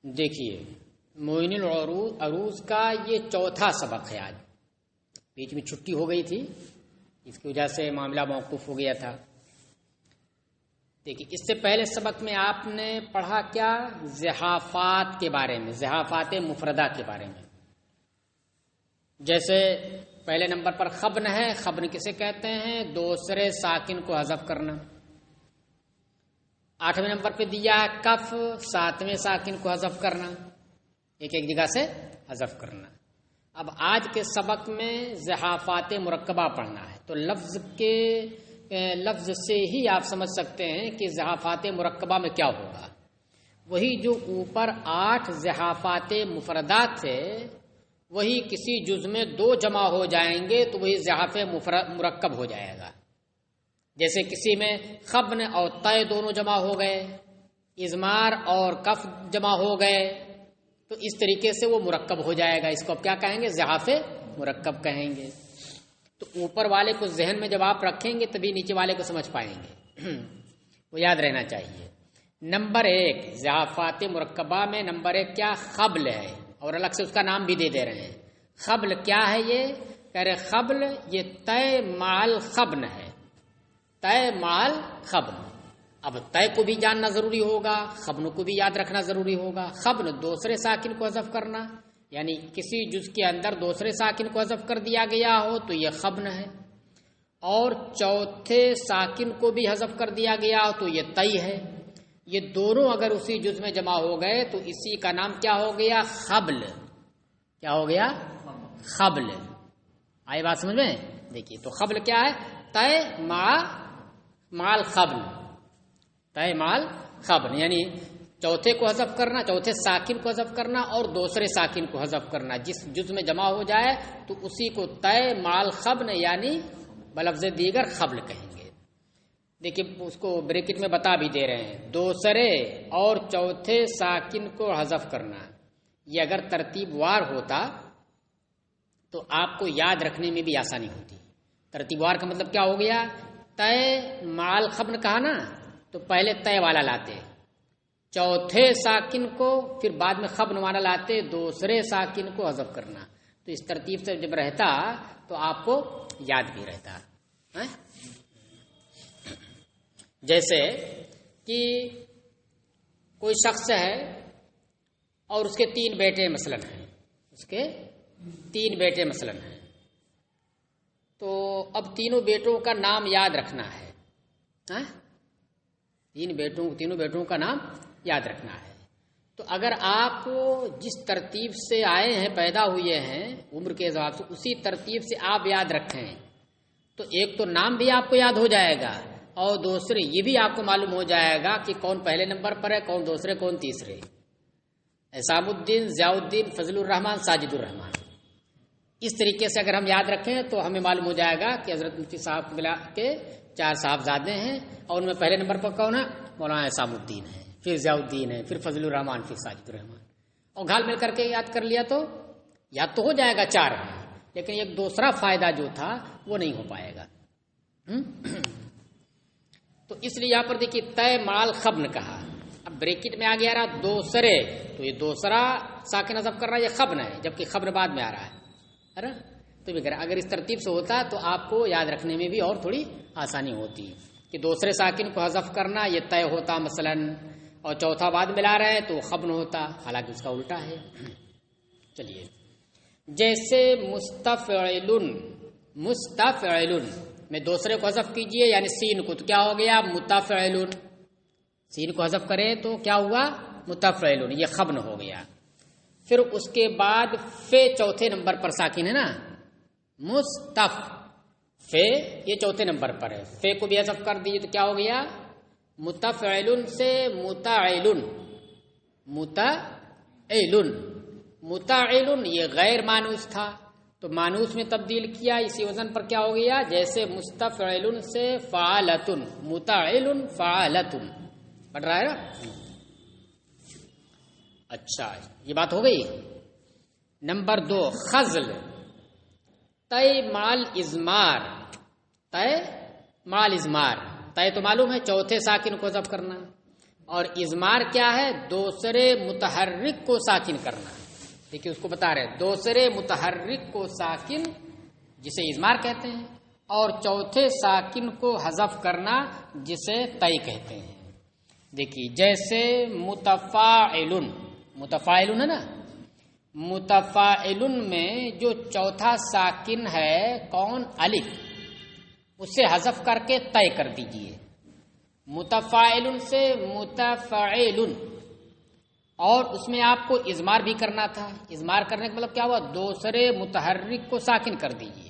دیکھیے معین العروض کا یہ چوتھا سبق ہے. آج بیچ میں چھٹی ہو گئی تھی، اس کی وجہ سے معاملہ موقوف ہو گیا تھا. دیکھیے اس سے پہلے سبق میں آپ نے پڑھا کیا؟ زحافات کے بارے میں، زحافات مفردہ کے بارے میں. جیسے پہلے نمبر پر خبن ہے. خبن کسے کہتے ہیں؟ دوسرے ساکن کو حذف کرنا. 8ویں نمبر پہ دیا ہے کف، 7ویں ساکن کو حذف کرنا، ایک ایک جگہ سے حذف کرنا. اب آج کے سبق میں زحافات مرکبہ پڑھنا ہے، تو لفظ سے ہی آپ سمجھ سکتے ہیں کہ زحافات مرکبہ میں کیا ہوگا. وہی جو اوپر 8 زحافات مفردات تھے، وہی کسی جز میں 2 جمع ہو جائیں گے تو وہی زحاف مرکب ہو جائے گا. جیسے کسی میں خبن اور طے دونوں جمع ہو گئے، اضمار اور کف جمع ہو گئے، تو اس طریقے سے وہ مرکب ہو جائے گا. اس کو اب کیا کہیں گے؟ زحاف مرکب کہیں گے. تو اوپر والے کو ذہن میں جب آپ رکھیں گے تبھی نیچے والے کو سمجھ پائیں گے. وہ یاد رہنا چاہیے. نمبر 1 زحافات مرکبہ میں نمبر 1 کیا؟ خبل ہے، اور الگ سے اس کا نام بھی دے رہے ہیں. خبل کیا ہے؟ یہ کہہ رہے خبل یہ طے مال خبن ہے. طے مال خبن. اب طے کو بھی جاننا ضروری ہوگا، خبن کو بھی یاد رکھنا ضروری ہوگا. خبن دوسرے ساکن کو حذف کرنا، یعنی کسی جز کے اندر دوسرے ساکن کو حذف کر دیا گیا ہو تو یہ خبن ہے، اور چوتھے ساکن کو بھی حذف کر دیا گیا ہو تو یہ طی ہے. یہ دونوں اگر اسی جز میں جمع ہو گئے تو اسی کا نام کیا ہو گیا؟ خبل. کیا ہو گیا؟ خبل. آئی بات سمجھ میں؟ دیکھیے تو خبل کیا ہے؟ طے مال خبل. طے مال خبل یعنی چوتھے کو حذف کرنا، چوتھے ساکن کو حذف کرنا اور دوسرے ساکن کو حذف کرنا. جس جز میں جمع ہو جائے تو اسی کو طے مال خبن یعنی بلفظ دیگر خبل کہیں گے. دیکھیے اس کو بریکٹ میں بتا بھی دے رہے ہیں. دوسرے اور چوتھے ساکن کو حذف کرنا، یہ اگر ترتیب وار ہوتا تو آپ کو یاد رکھنے میں بھی آسانی ہوتی. ترتیب وار کا مطلب کیا ہو گیا؟ طے مال خبن کہا نا، تو پہلے طے والا لاتے، چوتھے ساکن کو پھر بعد میں خبن والا لاتے، دوسرے ساکن کو حذف کرنا. تو اس ترتیب سے جب رہتا تو آپ کو یاد بھی رہتا. جیسے کہ کوئی شخص ہے اور اس کے 3 بیٹے مثلاً ہیں، اس کے 3 بیٹے مثلاً ہیں، تو اب تینوں بیٹوں کا نام یاد رکھنا ہے. تینوں بیٹوں کا نام یاد رکھنا ہے. تو اگر آپ جس ترتیب سے آئے ہیں، پیدا ہوئے ہیں عمر کے حساب سے، اسی ترتیب سے آپ یاد رکھیں تو ایک تو نام بھی آپ کو یاد ہو جائے گا، اور دوسرے یہ بھی آپ کو معلوم ہو جائے گا کہ کون پہلے نمبر پر ہے، کون دوسرے، کون تیسرے. احسام الدین، ضیاء الدین، فضل الرحمان، ساجد الرحمان. اس طریقے سے اگر ہم یاد رکھیں تو ہمیں معلوم ہو جائے گا کہ حضرت مفتی صاحب ملا کے 4 صاحبزادے ہیں، اور ان میں پہلے نمبر پر کون ہے؟ مولانا احسام الدین ہے، پھر ضیاء الدین ہے، پھر فضل الرحمان، پھر ساجد الرحمان. اور گھال مل کر کے یاد کر لیا تو یاد تو ہو جائے گا 4 ہے، لیکن ایک دوسرا فائدہ جو تھا وہ نہیں ہو پائے گا. تو اس لیے یہاں پر دیکھیے طے مال خبن کہا. اب بریکٹ میں آ گیا رہا دوسرے، تو یہ دوسرا ساکن حذف کر رہا ہے، یہ خبن ہے، جبکہ خبن بعد میں آ رہا ہے. تو اگر اس ترتیب سے ہوتا تو آپ کو یاد رکھنے میں بھی اور تھوڑی آسانی ہوتی کہ دوسرے ساکن کو حذف کرنا یہ طے ہوتا مثلا، اور چوتھا بعد ملا رہے تو خبن ہوتا، حالانکہ اس کا الٹا ہے. چلیے جیسے مستفعل میں دوسرے کو حذف کیجئے، یعنی سین کو، تو کیا ہو گیا؟ متفعل. سین کو حذف کریں تو کیا ہوا؟ متفعل، یہ خبن ہو گیا. پھر اس کے بعد فے چوتھے نمبر پر ساکن ہے نا، مستف فے یہ چوتھے نمبر پر ہے، فے کو بھی حذف کر دیجیے تو کیا ہو گیا؟ متفعل سے متعل. متعل یہ غیر مانوس تھا تو مانوس میں تبدیل کیا، اسی وزن پر کیا ہو گیا؟ جیسے مستفعل سے فعالتن، متعل فعالتن. پڑھ رہا ہے نا؟ اچھا یہ بات ہو گئی. نمبر 2 خزل. طے مال ازمار. طے مال ازمار. طے تو معلوم ہے چوتھے ساکن کو حذف کرنا، اور اضمار کیا ہے؟ دوسرے متحرک کو ساکن کرنا. دیکھیے اس کو بتا رہے دوسرے متحرک کو ساکن جسے اضمار کہتے ہیں، اور چوتھے ساکن کو حذف کرنا جسے طے کہتے ہیں. دیکھیے جیسے متفاعلن، متفاعلن ہے نا، متفاعلن میں جو چوتھا ساکن ہے کون؟ الف، اسے حذف کر کے طے کر دیجئے. متفاعلن سے متفاعلن، اور اس میں آپ کو اضمار بھی کرنا تھا. اضمار کرنے کا مطلب کیا ہوا؟ دوسرے متحرک کو ساکن کر دیجئے.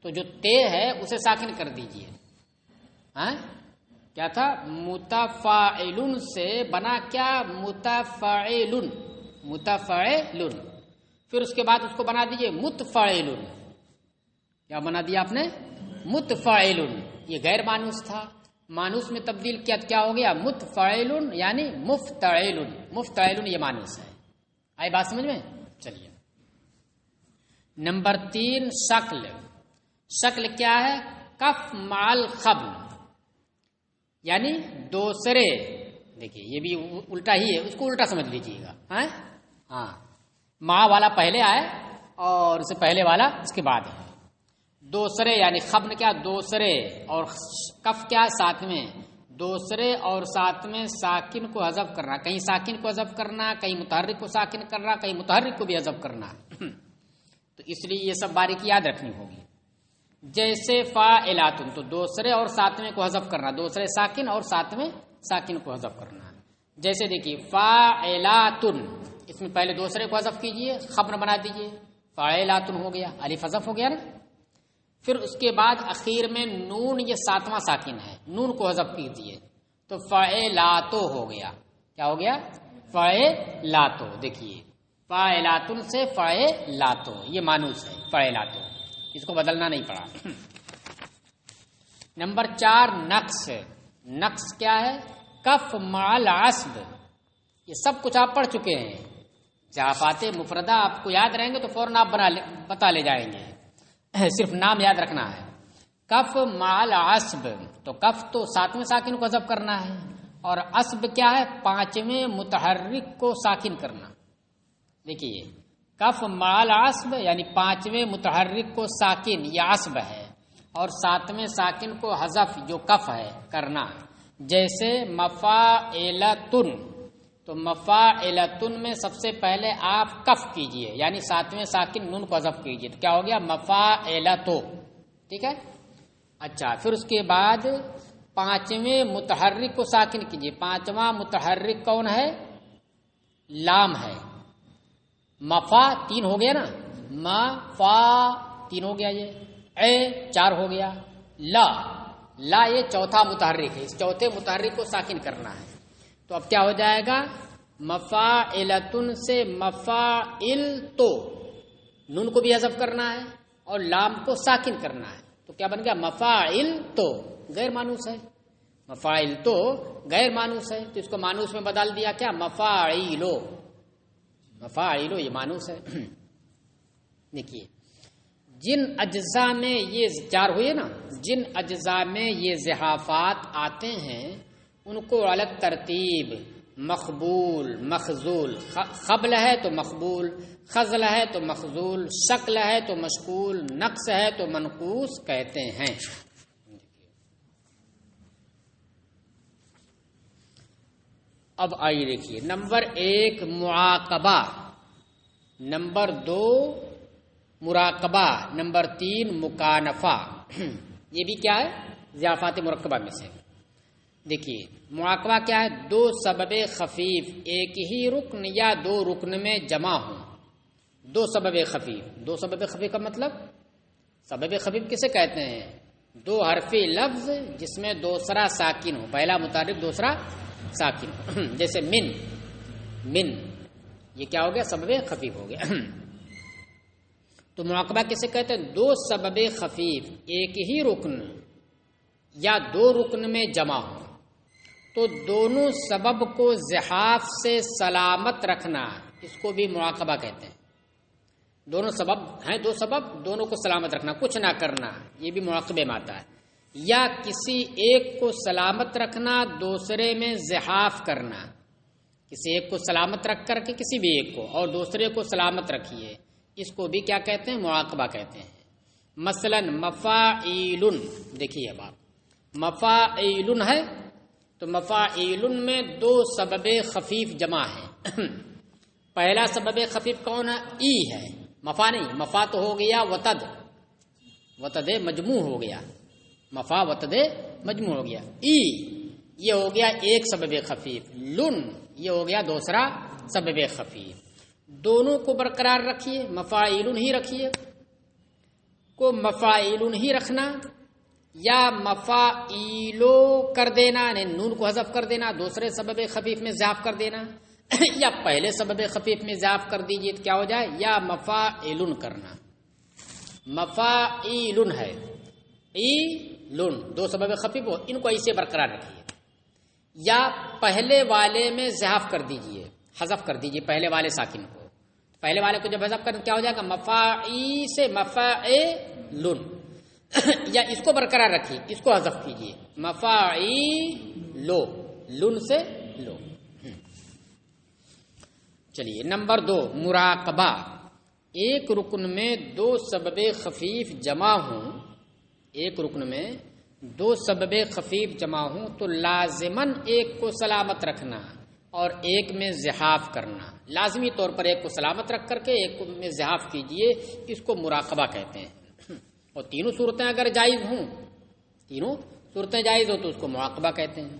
تو جو تے ہے اسے ساکن کر دیجئے. ہاں کیا تھا؟ متفاعلن سے بنا کیا؟ متفاعلن، متفاعلن. پھر اس کے بعد اس کو بنا دیجئے متفاعلن. کیا بنا دیا آپ نے؟ متفاعلن. یہ غیر مانوس تھا، مانوس میں تبدیل کیا تو کیا ہو گیا؟ متفاعلن یعنی مفتعلن. مفتعلن یہ مانوس ہے. آئی بات سمجھ میں؟ چلیے نمبر 3 شکل. شکل کیا ہے؟ کف مال خبل، یعنی دوسرے. دیکھیے یہ بھی الٹا ہی ہے، اس کو الٹا سمجھ لیجیے گا. ہاں ماں والا پہلے آئے اور اس سے پہلے والا اس کے بعد ہے. دوسرے یعنی خبن کیا؟ دوسرے، اور کف کیا؟ ساتھ میں. دوسرے اور ساتھ میں ساکن کو حذف کرنا، کہیں ساکن کو حذف کرنا، کہیں متحرک کو ساکن کرنا، کہیں متحرک کو بھی حذف کرنا. تو اس لیے یہ سب باریکی یاد رکھنی ہوگی. جیسے فاعلاتن، تو دوسرے اور ساتویں کو حذف کرنا، دوسرے ساکن اور ساتویں ساکن کو حذف کرنا. جیسے دیکھیے فاعلاتن، اس میں پہلے دوسرے کو حذف کیجئے، خبر بنا دیجئے، فاعلاتن ہو گیا، الف حذف ہو گیا نا. پھر اس کے بعد اخیر میں نون، یہ ساتواں ساکن ہے، نون کو حذف کیجئے تو فاعلاتو ہو گیا. کیا ہو گیا؟ فاعلاتو. دیکھیے فاعلاتن سے فاعلاتو، یہ مانوس ہے فاعلاتو، اس کو بدلنا نہیں پڑا. نمبر 4 نقص. نقص کیا ہے؟ کف مال عصب. یہ سب کچھ آپ پڑھ چکے ہیں. اضافات مفردہ آپ کو یاد رہیں گے تو فوراً آپ بتا لے جائیں گے، صرف نام یاد رکھنا ہے. کف مال عصب، تو کف تو ساتویں ساکن کو حذف کرنا ہے، اور عصب کیا ہے؟ پانچویں متحرک کو ساکن کرنا. دیکھیے کف مال عصب یعنی پانچویں متحرک کو ساکن، یہ عصب ہے، اور ساتویں ساکن کو حذف جو کف ہے کرنا. جیسے مفاعلتن، تو مفاعلتن میں سب سے پہلے آپ کف کیجئے، یعنی ساتویں ساکن نون کو حذف کیجئے، تو کیا ہو گیا؟ مفاعلتو. ٹھیک ہے. اچھا پھر اس کے بعد پانچویں متحرک کو ساکن کیجئے. پانچواں متحرک کون ہے؟ لام ہے. مفا 3 ہو گیا نا، مفا 3 ہو گیا، یہ اے 4 ہو گیا، لا یہ چوتھا متحرک ہے، اس چوتھے متحرک کو ساکن کرنا ہے. تو اب کیا ہو جائے گا؟ مفاعلتن سے مفاعلتو، نون کو بھی حذف کرنا ہے اور لام کو ساکن کرنا ہے. تو کیا بن گیا؟ مفاعلتو. غیر مانوس ہے، مفاعلتو غیر مانوس ہے، تو اس کو مانوس میں بدل دیا کیا؟ مفاعلو. مفاعلو یہ مانوس ہے. دیکھیے جن اجزاء میں یہ 4 ہوئے نا، جن اجزاء میں یہ زحافات آتے ہیں ان کو الگ ترتیب مقبول، مخزول، خبل ہے تو مقبول، خزل ہے تو مخزول، شکل ہے تو مشکول، نقص ہے تو منقوص کہتے ہیں. اب آئیے دیکھیے نمبر 1 معاقبہ، نمبر 2 مراقبہ، نمبر 3 مکانفہ. یہ بھی کیا ہے؟ ضیافات مرکبہ میں سے. دیکھیے معاقبہ کیا ہے؟ 2 سبب خفیف ایک ہی رکن یا 2 رکن میں جمع ہوں. 2 سبب خفیف. 2 سبب خفیف کا مطلب، سبب خفیف کسے کہتے ہیں؟ 2 حرفی لفظ جس میں دوسرا ساکن ہو، پہلا متحرک دوسرا ساکن ہو. جیسے من، یہ کیا ہو گیا؟ سبب خفیف ہو گیا. تو معاقبہ کسے کہتے ہیں؟ 2 سبب خفیف ایک ہی رکن یا 2 رکن میں جمع ہو، تو دونوں سبب کو زحاف سے سلامت رکھنا، اس کو بھی معاقبہ کہتے ہیں. دونوں سبب ہیں، 2 سبب، دونوں کو سلامت رکھنا، کچھ نہ کرنا، یہ بھی معاقبے میں آتا ہے. یا کسی ایک کو سلامت رکھنا دوسرے میں زحاف کرنا، کسی ایک کو سلامت رکھ کر کے کسی بھی ایک کو اور دوسرے کو سلامت رکھیے، اس کو بھی کیا کہتے ہیں؟ معاقبہ کہتے ہیں۔ مثلا مفاعیل، دیکھیے اب آپ مفاعیل ہے تو مفاعیل میں دو سبب خفیف جمع ہے۔ پہلا سبب خفیف کون ہے؟ ای ہے، مفا نہیں، مفا تو ہو گیا وتد، وتد مجموع ہو گیا، مفا وتد مجموع ہو گیا، ای یہ ہو گیا ایک سبب خفیف، لن یہ ہو گیا دوسرا سبب خفیف۔ دونوں کو برقرار رکھیے، مفاعیل ہی رکھیے، کو مفاعیل ہی رکھنا یا مفاعیلو کر دینا، یعنی نون کو حذف کر دینا، دوسرے سبب خفیف میں اضاف کر دینا، یا پہلے سبب خفیف میں اضاف کر دیجئے تو کیا ہو جائے؟ یا مفاعیل کرنا، مفاعیل ہے، ایلن دو سبب خفیف ہو، ان کو ایسے برقرار رکھیے، یا پہلے والے میں اضاف کر دیجئے، حذف کر دیجئے پہلے والے ساکن کو، پہلے والے کو جب حذف کریں کیا ہو جائے گا؟ مفاعی سے مفاعیلن، یا اس کو برقرار رکھیے، اس کو حذف کیجئے، مفاعیلو، لن سے لو۔ چلیے نمبر 2، مراقبہ۔ ایک رکن میں دو سبب خفیف جمع ہوں، ایک رکن میں دو سبب خفیف جمع ہوں تو لازماً ایک کو سلامت رکھنا اور ایک میں زحاف کرنا، لازمی طور پر ایک کو سلامت رکھ کر کے ایک میں زحاف کیجئے، اس کو مراقبہ کہتے ہیں۔ اور تینوں صورتیں اگر جائز ہوں، تینوں صورتیں جائز ہو تو اس کو مراقبہ کہتے ہیں۔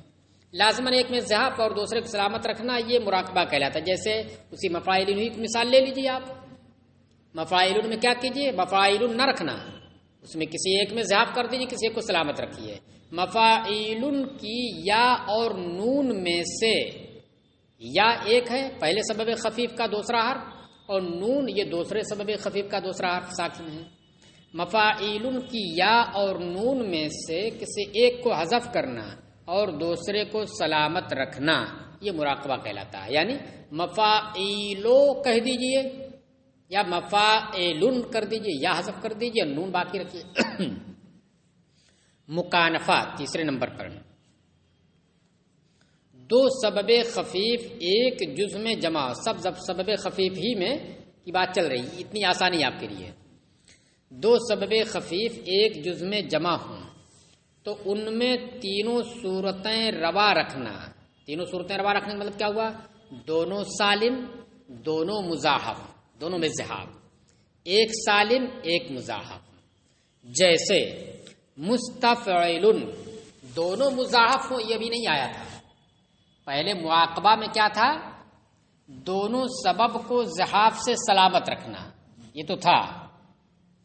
لازماً ایک میں زحاف اور دوسرے کو سلامت رکھنا یہ مراقبہ کہلاتا ہے۔ جیسے اسی مفاعیل کی مثال لے لیجیے آپ، مفاعیل میں کیا کیجئے؟ مفاعیل نہ رکھنا، اس میں کسی ایک میں زحاف کر دیجئے، کسی ایک کو سلامت رکھیے۔ مفاعیل کی یا اور نون میں سے، یا ایک ہے پہلے سبب خفیف کا دوسرا حرف، اور نون یہ دوسرے سبب خفیف کا دوسرا حرف ساکن ہے۔ مفاعیل کی یا اور نون میں سے کسی ایک کو حذف کرنا اور دوسرے کو سلامت رکھنا یہ مراقبہ کہلاتا ہے۔ یعنی مفاعیلو کہہ دیجئے یا مفاعیلن کر دیجئے، یا حذف کر دیجئے، نون باقی رکھیے۔ مکانفہ تیسرے نمبر پر، دو سبب خفیف ایک جز میں جمع، سب سبب خفیف ہی میں کی بات چل رہی، اتنی آسانی آپ کے لیے۔ دو سبب خفیف ایک جز میں جمع ہوں تو ان میں تینوں صورتیں روا رکھنا، تینوں صورتیں روا رکھنے کا مطلب کیا ہوا؟ دونوں سالم، دونوں مزاحف، دونوں میں زحاف، ایک سالم ایک مزاحف۔ جیسے مستفعلن، دونوں مزاحف ہوں، یہ بھی نہیں آیا تھا پہلے معاقبہ میں، کیا تھا؟ دونوں سبب کو زحاف سے سلامت رکھنا، یہ تو تھا،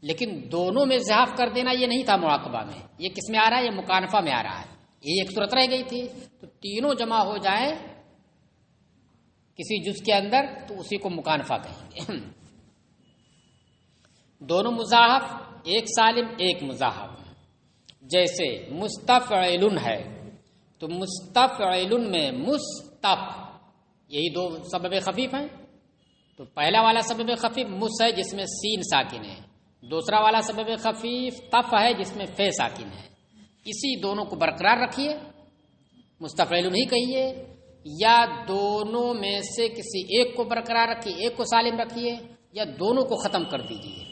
لیکن دونوں میں زحاف کر دینا یہ نہیں تھا معاقبہ میں۔ یہ کس میں آ رہا ہے؟ یہ مکانفہ میں آ رہا ہے۔ یہ ایک صورت رہ گئی تھی، تو تینوں جمع ہو جائیں کسی جز کے اندر تو اسی کو مکانفہ کہیں گے۔ دونوں مزاحف، ایک سالم ایک مزاحف۔ جیسے مستفعلن ہے تو مستفعلن میں مستف، یہی دو سبب خفیف ہیں، تو پہلا والا سبب خفیف مس ہے جس میں سین ساکن ہے، دوسرا والا سبب خفیف تف ہے جس میں فے ساکن ہے، اسی دونوں کو برقرار رکھیے، مستفعلن ہی کہیے، یا دونوں میں سے کسی ایک کو برقرار رکھیے، ایک کو سالم رکھیے، یا دونوں کو ختم کر دیجیے۔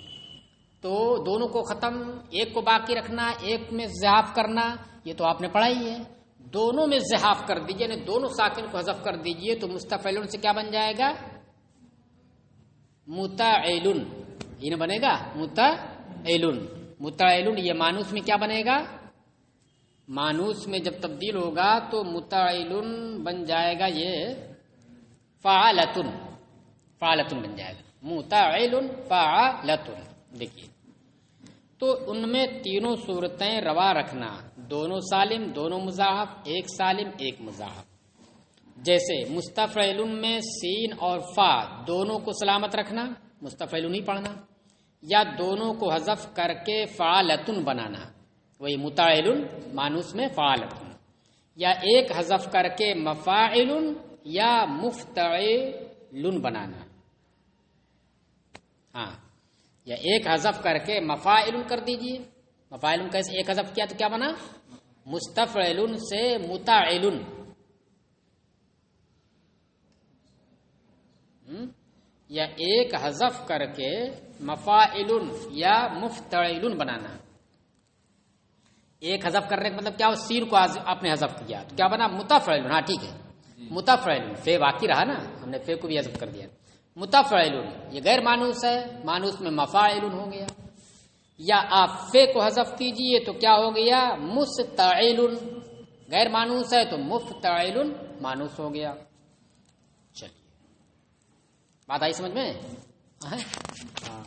تو دونوں کو ختم، ایک کو باقی رکھنا، ایک میں زحاف کرنا، یہ تو آپ نے پڑھا ہی ہے۔ دونوں میں زحاف کر دیجیے، یعنی دونوں ساکن کو حذف کر دیجیے، تو مستفعلن سے کیا بن جائے گا؟ متعیلن، یہ بنے گا متعیلن۔ متعیلن یہ مانوس میں کیا بنے گا؟ مانوس میں جب تبدیل ہوگا تو متعیلن بن جائے گا یہ فعالتن، فعالتن بن جائے گا، متعیلن فعالتن۔ دیکھیے تو ان میں تینوں صورتیں روا رکھنا، دونوں سالم دونوں مزاحف، ایک سالم ایک مزاحف۔ جیسے مستفعلن میں سین اور فا دونوں کو سلامت رکھنا، مستفعلن ہی پڑھنا، یا دونوں کو حذف کر کے فعالتن بنانا، وہی متعیلن مانوس میں فعالتن، یا ایک حذف کر کے مفاعلن یا مفتعلن بنانا، ہاں، یا ایک حذف کر کے مفاعلن کر دیجئے مفاعل کیسے ایک حذف کیا تو کیا بنا؟ مستفعل سے متعل، یا ایک حذف کر کے مفاعل یا مفتعل بنانا. ایک حذف کرنے کا مطلب کیا ہو؟ سین کو آپ نے حذف کیا تو کیا بنا؟ متفعل. ہاں ٹھیک ہے، متفعل، فے باقی رہا نا، ہم نے فے کو بھی حذف کر دیا. متفعل یہ غیر مانوس ہے، مانوس میں مفاعل ہو گیا. یا آپ فے کو حذف کیجئے تو کیا ہو گیا؟ مستعل. غیر مانوس ہے تو مفتعل مانوس ہو گیا. چلیے بات آئی سمجھ میں؟ ہاں.